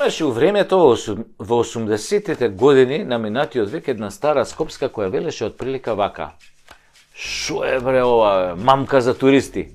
Имаше у времето во 80-тите години на минатиот век една стара скопска која велеше отприлика вака: "Шо е бре ова, мамка за туристи?"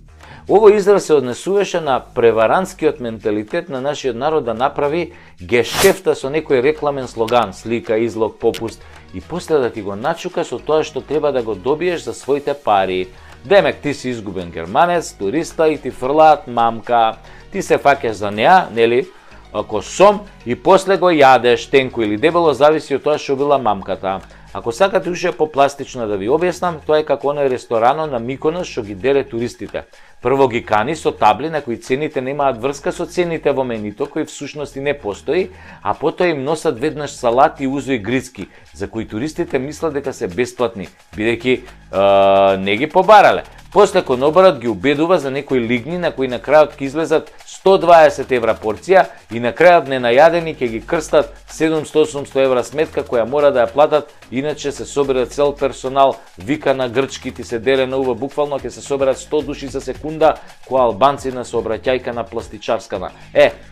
Овој израз се однесуваше на преварантскиот менталитет на нашиот народ да направи гешефта со некој рекламен слоган, слика, излог, попуст и после да ти го начука со тоа што треба да го добиеш за своите пари. Демек, ти си изгубен германец, туриста и ти фрлаат мамка. Ти се фаќаш за неа, нели? Ако сом и после го јадеш тенко или дебело, зависи од тоа што била мамката. Ако сакате уште попластично да ви објаснам, тоа е како оној ресторано на Миконос што ги дере туристите. Прво ги кани со табли на кои цените немаат врска со цените во менито, кој всушност и не постои, а потоа им носат веднаш салати, узо и грицки, за кои туристите мислат дека се бесплатни, бидејќи не ги побарале. После конобарот ги убедува за некои лигни на кои на крајот ќе излезат 120 евра порција и на крајот ненајадени ќе ги крстат 700-800 евра сметка која мора да ја платат, иначе се собира цел персонал, вика на грчки, ти се дере на ува, буквално ќе се соберат 100 души за секунда, која албанци на сообраќајка на пластичарскана.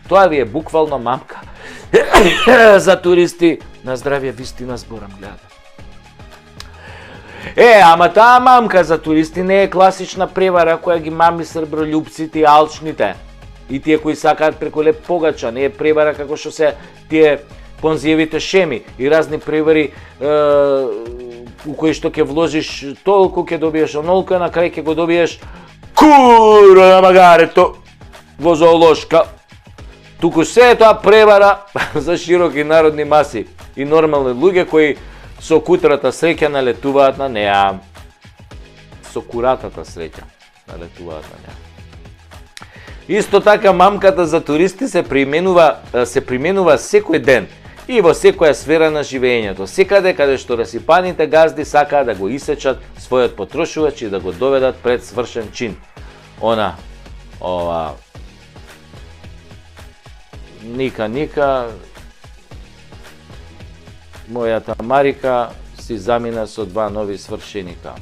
Тоа ви е буквално мамка за туристи. На здравје, вистина зборам, гледате. Ама таа мамка за туристи не е класична превара која ги мами србролюбците и алчните и тие кои сакаат преку леп погача. Не е превара како што се тие понзиевите шеми и разни превари у кои што ќе вложиш толку, ќе добиеш онолку, на крај ќе го добиеш кура на магарето во зоолошка. Туку се е тоа превара за широки народни маси и нормални луѓе кои со кутрата среќа налетуваат на неа. Со куратата среќа налетуваат на неа. Исто така мамката за туристи се применува секој ден и во секоја сфера на живењето. Секаде каде што расипаните газди сакаат да го исечат својот потрошувач и да го доведат пред свршен чин. Ника, мојата Марика си замина со 2 нови свршеника.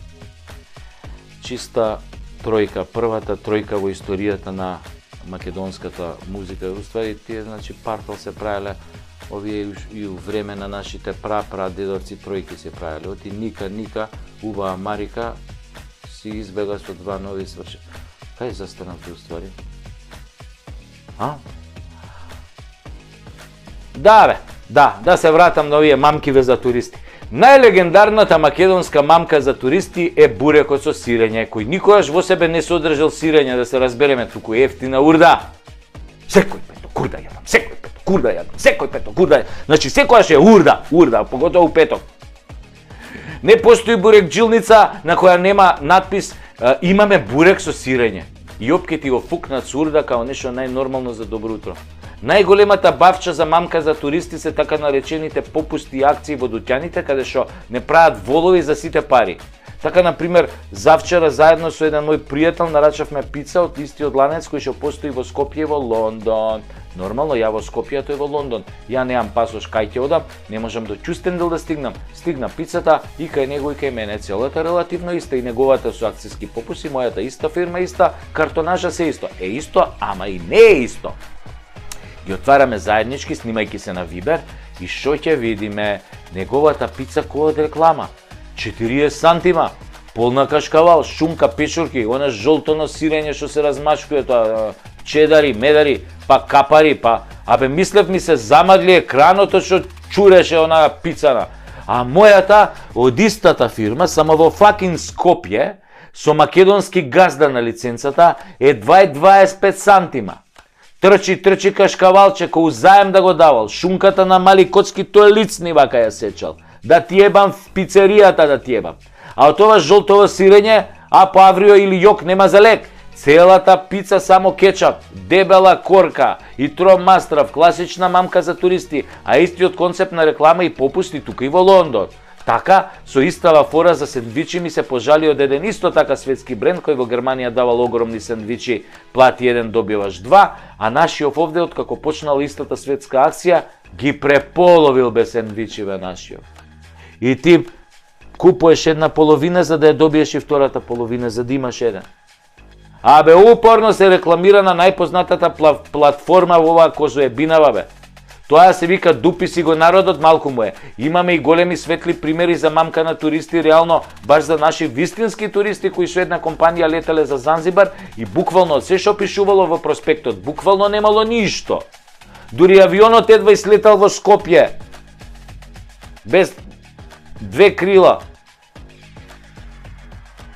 Чиста тројка, првата тројка во историјата на македонската музика. Уствари тие, партал се правеле овие и у време на нашите прадедовци тројки се правеле. Оти Ника, убава Марика си избега со 2 нови свршеника. Кај застанавте уствари? Да се вратам на овие мамкиве за туристи. Најлегендарната македонска мамка за туристи е бурекот со сирење, кој никогаш во себе не содржал сирење, да се разбереме, туку ефтина урда. Секој петок урда јадам, секој петок урда. Значи секојаш е урда, поготово у петок. Не постои бурек джилница на која нема надпис имаме бурек со сирење. И опке ти го фукнат со урда као нешто најнормално за добро утро. Најголемата бавча за мамка за туристи се така наречените попусти и акции во дуќаните, каде што не прават волови за сите пари. Така, например, завчера заедно со еден мој пријател нарачавме пица од истиот ланец кој што постои во Скопје и во Лондон. Нормално, ја во Скопје, тој во Лондон. Ја немам пасош кај ќе одам, не можам до Ќустендел да стигнам. Стигна пицата и кај него и кај мене. Целата релативно иста, и неговата со акциски попуси, мојата иста фирма иста, картонажа се исто. Исто, ама и не е исто. И отвараме заеднички, снимајќи се на Вибер, и што ќе видиме? Неговата пица која од реклама. 40 сантима, полна кашкавал, шумка, печурки, она жолтоно сирење што се размачкуе, тоа чедари, медари, па капари, мислев ми се замагли екраното што чуреше онаа пицана. А мојата од истата фирма, само во факин Скопје, со македонски газда на лиценцата, е 2,25 сантима. Трчи кашкавалче, кој заем да го давал, шунката на мали коцки, тој лицни вака ја сечал. Да ти ебам в пицеријата, да ти ебам. А од ова жолтово сирење, по аврио или јок нема за лек. Целата пица само кетчап, дебела корка и тромастрав, класична мамка за туристи, а истиот концепт на реклама и попусти тука и во Лондон. Така, со истава фора за сендвичи ми се пожали од еден исто така светски бренд кој во Германија давал огромни сендвичи, плати еден добиваш 2, а нашиот овде откако почнала истата светска акција ги преполовил без сендвичи бе нашиот. И ти купуваш една половина за да ја добиеш и втората половина за да имаш еден. Упорно се рекламира на најпознатата платформа во оваа козоебинава бе. Тоа се вика дупи си го народот, малку му е. Имаме и големи светли примери за мамка на туристи, реално, баш за наши вистински туристи кои со една компанија летале за Занзибар и буквално се што пишувало во проспектот, буквално немало ништо. Дури авионот едва излетал во Скопје. Без две крила.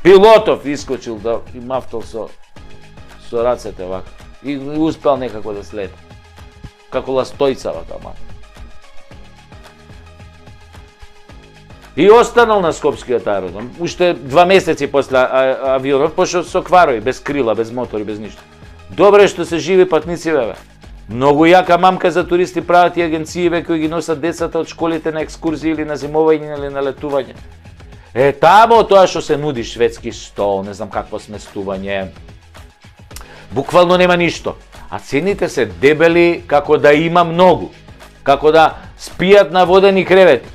Пилотов искочил и мафтал со рацете вака. И успел некако да слета. Како ластојцава тама. И останал на скопскиот аеродром. Уште 2 месеци после авионот, пошто со кварови, без крила, без мотори, без ништо. Добре што се живи патници, бе. Многу јака мамка за туристи прават и агенциите кои ги носат децата од школите на екскурзии или на зимовање или на летување. Тамо тоа што се нуди, шведски стол, не знам какво сместување. Буквално нема ништо. А цените се дебели како да има многу. Како да спијат на водени кревети.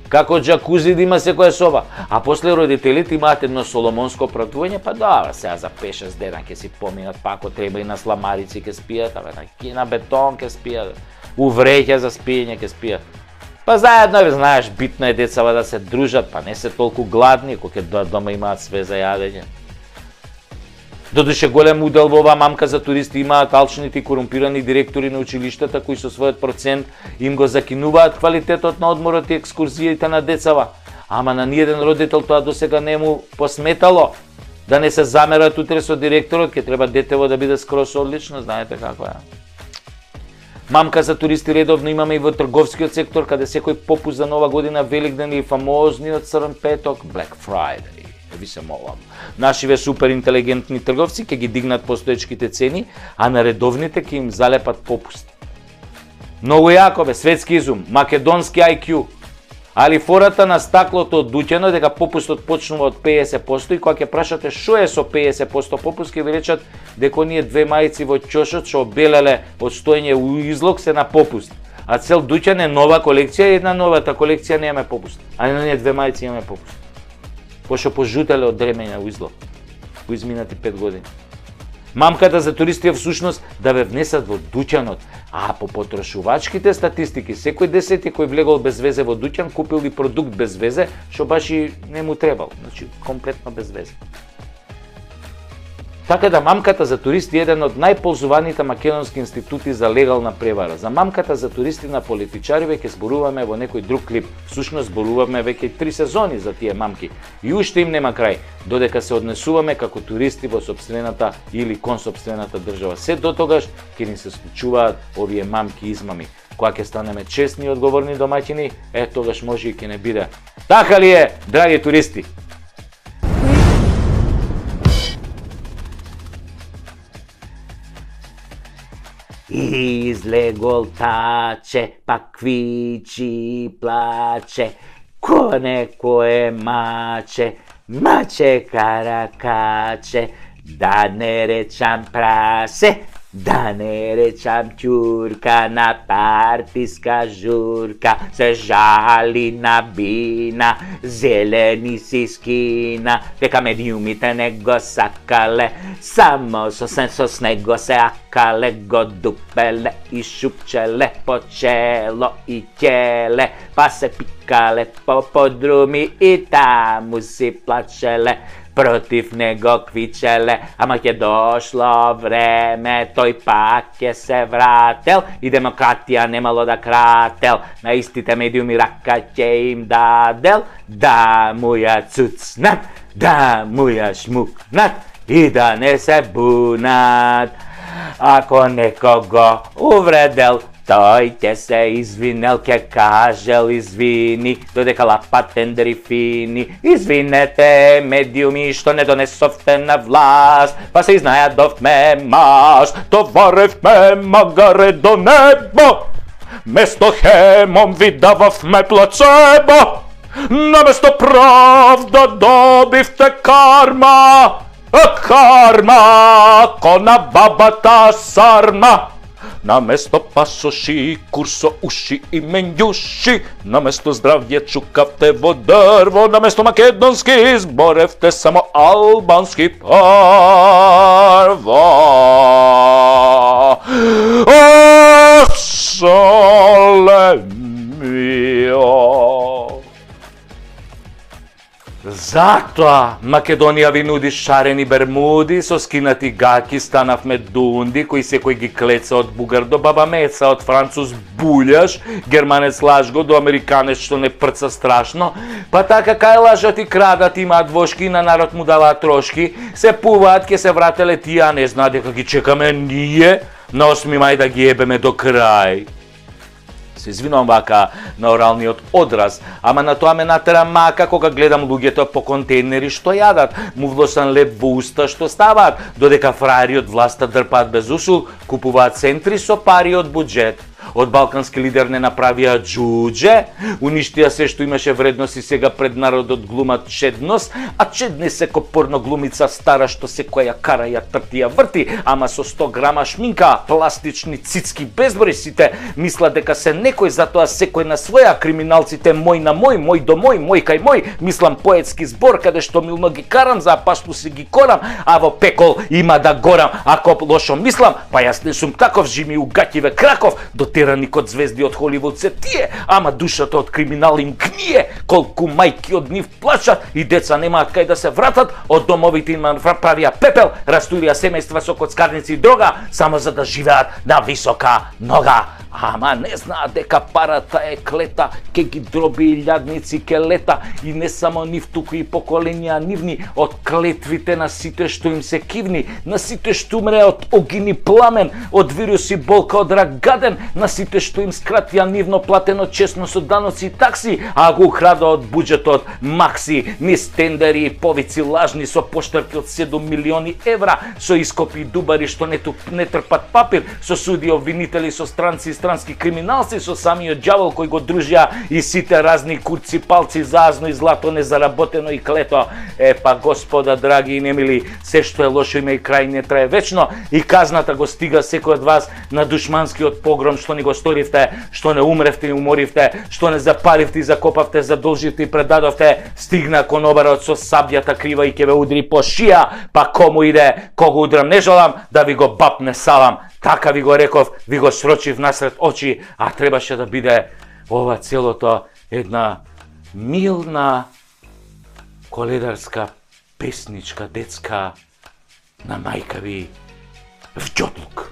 Како джакузи да има секоја соба. А после родителите имаат едно соломонско пратување, па да, сега за 5-6 дена ќе си поминат, па ако треба и на сламарици ќе спијат, на бетон ќе спијат, у вреќа за спиење ќе спијат. Па заедно, знаеш, битно е децава да се дружат, па не се толку гладни, кога ќе дома имаат све за јадење. Додуше голем удел во оваа мамка за туристи имаат алчните и корумпирани директори на училиштата кои со својот процент им го закинуваат квалитетот на одморот и екскурзиите на децава. Ама на ниеден родител тоа досега не му посметало. Да не се замерат утре со директорот, ќе треба детево да биде скроз одлично, знаете како е. Мамка за туристи редовно имаме и во трговскиот сектор, каде секој попуст за Нова година, Великден и фамозниот Црн петок, Black Friday. Ви се молам. Нашиве супер интелигентни трговци ќе ги дигнат постоечките цени, а на редовните ќе им залепат попуст. Многу јако бе, светски изум, македонски IQ. Али фората на стаклото од дуќано дека попустот почнува од 50% и кога ќе прашате што е со 50% попуст, ќе ви речат дека оние две мајци во ќошот што обелеле од стоење у излог се на попуст. А цел дуќан е нова колекција и една новата колекција нема попуст. А на оние две мајци имаме попуст. Пошто пожутеле од дремење у излог. Во изминати 5 години. Мамката за туристи е всушност да ве внесат во дуќанот, а по потрошувачките статистики, секој 10 кој влегол без везе во дуќан купил и продукт без везе, што баш и не му требал, значи комплетно без везе. Така да мамката за туристи е еден од најползуваните македонски институти за легална превара. За мамката за туристи на политичари ќе зборуваме во некој друг клип. Всушност зборуваме веќе 3 сезони за тие мамки. И уште им нема крај, додека се однесуваме како туристи во сопствената или кон сопствената држава. Се до тогаш ќе ни се случуваат овие мамки измами. Кога ќе станеме честни и одговорни домаќини, тогаш може и ќе не биде. Така ли е, драги туристи? Излегол таче, па квичи плаче, ко некое маче, маче каракаче, да не речам прасе, да не речам ќурка, на партиска журка, се жали на бина, зелени си скина, дека медиумите не го сакале, само со снего се акале, го дупеле и шупчеле по чело и ќеле, па се пикале по подруми и таму си плачеле. Против него квичеле, ама ќе дошло време, тој пак ќе се врател и демократија немало да крател. На истите медиуми рака ќе им дадел, да му ја цуцнат, да му ја шмукнат и да не се бунат. Ако некого увредел, тој ќе се извинел, ќе кажел извини, додека лапат тендери фини. Извинете, медиуми, што не донесовте на власт, па се изнајадовме маш, товаревме магаре до небо, место хемом ви дававме плацебо, наместо правда добивте карма, а карма кона бабата сарма. Наместо пасоши, курсо уши и менјуши, наместо здравје чукавте во дрво, наместо македонски изборевте само албански парво. Затоа Македонија ви нуди шарени бермуди со скинати гаки, станавме дунди, кои секој ги клеца од бугар до баба Меца, од француз булјаш, германец лажго до американец што не прца страшно, па така кај лажат и крадат, имаат вошки, на народ му даваат трошки, се пуваат, ке се врателе тие, а не знаат дека ги чекаме ние на 8 мај да ги ебеме до крај. Се извинувам вака на оралниот одраз, ама на тоа ме натера мака кога гледам луѓето по контейнери што јадат, му влосан леп во уста што ставаат, додека фраери од власта дрпаат без усул, купуваат центри со пари од буџет. Од балкански лидер не направија џудже, уништија се што имаше вредност и сега пред народот глумат чедност, а чедност се ко порноглумица стара што секоја кара ја трти ја врти, ама со 100 грама шминка, пластични цицки безброј сите, мислат дека се некој, затоа секој на своја, криминалците мој на мој, мој до мој кај мој, мислам поетски збор каде што милно ги карам, за пашту си ги корам, а во пекол има да горам, ако лошо мислам, па јас не сум таков, жими у гаќиве краков, дотерани код звезди од Холивуд се тие, ама душата од криминал им гние, колку мајки од нив плачат и деца немаат кај да се вратат, од домовите им правија пепел, растурија семејства со коцкарници и дрога, само за да живеат на висока нога. Ама не знаат дека парата е клета, ке ги дроби и лјадници ке лета, и не само нив, туку и поколенија нивни, од клетвите на сите што им се кивни, на сите што умре од огини пламен, од вирус и болка од рак гаден, на сите што им скратија нивно платено честно со даноци и такси, а го украда од буџетот макси, низ тендери и повици лажни со поштарки од 7 милиони евра, со ископи и дубари што не трпат папир, со суди обвинители, со странци и странски криминалци, со самиот џавол кој го дружија и сите разни курци, палци, заазно и злато незаработено и клето. Па господа драги и немили, се што е лошо има и крај, не трае вечно, и казната го стига секој од вас на душманскиот погром што ни го сторивте, што не умревте и уморивте, што не запаливте и закопавте, задолживте и предадовте, стигна конобарот со сабјата крива и ќе ве удри по шија, па кому иде, кого удрам не жалам, да ви го бапне салам. Така ви го реков, ви го срочив насред очи, а требаше да биде ова целото една милна коледарска песничка детска на мајка ви в џотлук.